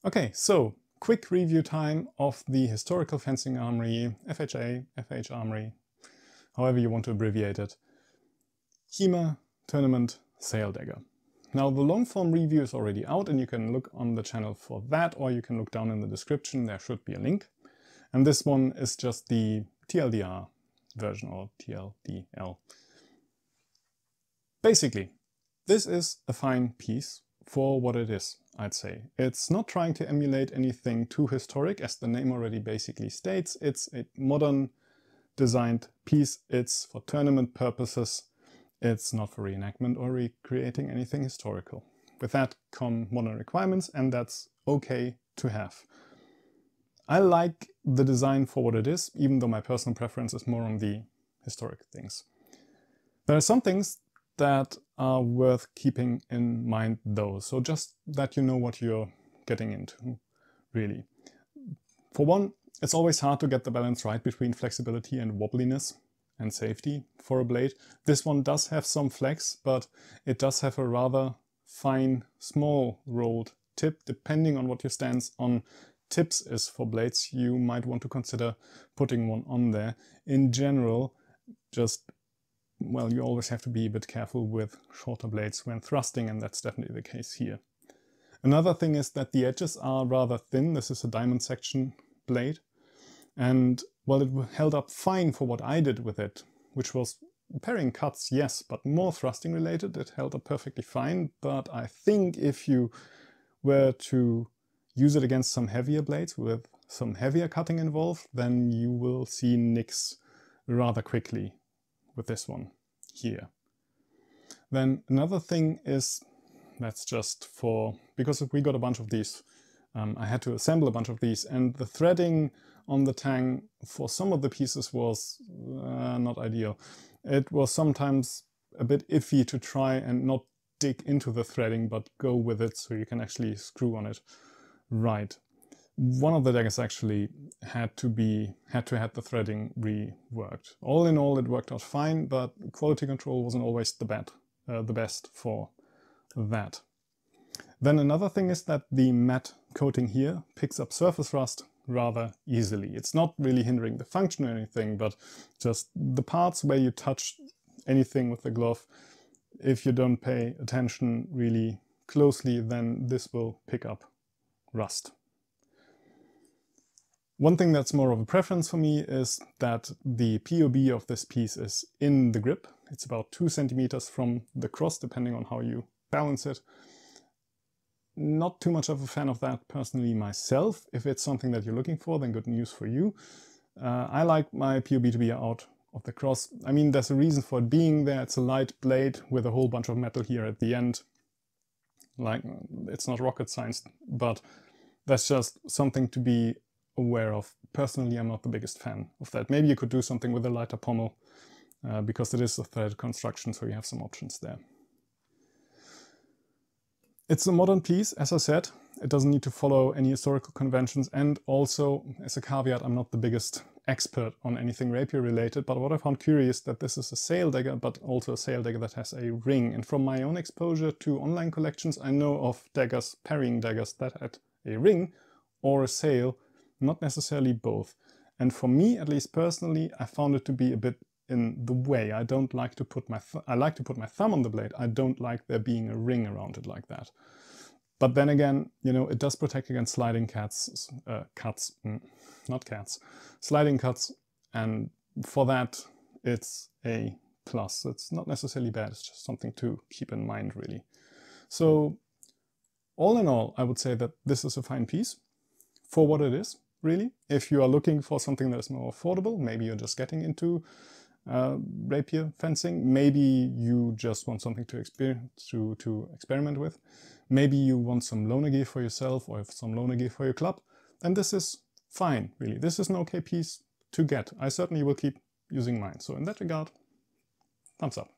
Okay, so quick review time of the Historical Fencing Armory, FHA, FH Armory, however you want to abbreviate it. HEMA Tournament Sail Dagger. Now the long form review is already out and you can look on the channel for that, or you can look down in the description, there should be a link. And this one is just the TLDR version, or TLDL. Basically, this is a fine piece for what it is, I'd say. It's not trying to emulate anything too historic, as the name already basically states. It's a modern designed piece. It's for tournament purposes. It's not for reenactment or recreating anything historical. With that come modern requirements, and that's okay to have. I like the design for what it is, even though my personal preference is more on the historic things. There are some things that are worth keeping in mind though, so just that you know what you're getting into, really. For one, it's always hard to get the balance right between flexibility and wobbliness and safety for a blade. This one does have some flex, but it does have a rather fine, small rolled tip. Depending on what your stance on tips is for blades, you might want to consider putting one on there. In general, well, you always have to be a bit careful with shorter blades when thrusting, and that's definitely the case here. Another thing is that the edges are rather thin. This is a diamond section blade, and while it held up fine for what I did with it, which was parrying cuts, yes, but more thrusting related, it held up perfectly fine. But I think if you were to use it against some heavier blades with some heavier cutting involved, then you will see nicks rather quickly with this one here. Then another thing is, that's just for, because we got a bunch of these, I had to assemble a bunch of these, and the threading on the tang for some of the pieces was not ideal. It was sometimes a bit iffy to try and not dig into the threading, but go with it so you can actually screw on it right. One of the daggers actually had to have the threading reworked. All in all, it worked out fine, but quality control wasn't always the best for that. Then another thing is that the matte coating here picks up surface rust rather easily. It's not really hindering the function or anything, but just the parts where you touch anything with the glove, if you don't pay attention really closely, then this will pick up rust. One thing that's more of a preference for me is that the POB of this piece is in the grip. It's about 2 centimeters from the cross, depending on how you balance it. Not too much of a fan of that personally myself. If it's something that you're looking for, then good news for you. I like my POB to be out of the cross. I mean, there's a reason for it being there. It's a light blade with a whole bunch of metal here at the end. Like, it's not rocket science, but that's just something to be aware of. Personally, I'm not the biggest fan of that. Maybe you could do something with a lighter pommel, because it is a threaded construction, so you have some options there. It's a modern piece, as I said. It doesn't need to follow any historical conventions, and also, as a caveat, I'm not the biggest expert on anything rapier related, but what I found curious that this is a sail dagger, but also a sail dagger that has a ring. And from my own exposure to online collections, I know of daggers, parrying daggers, that had a ring or a sail, not necessarily both. And for me, at least personally, I found it to be a bit in the way. I don't like to put my I like to put my thumb on the blade. I don't like there being a ring around it like that. But then again, you know, it does protect against sliding sliding cuts, and for that it's a plus. It's not necessarily bad, it's just something to keep in mind, really. So all in all, I would say that this is a fine piece for what it is, really. If you are looking for something that is more affordable, maybe you're just getting into rapier fencing, maybe you just want something to experiment with, maybe you want some loaner gear for yourself or some loaner gear for your club, then this is fine, really. This is an okay piece to get. I certainly will keep using mine. So in that regard, thumbs up.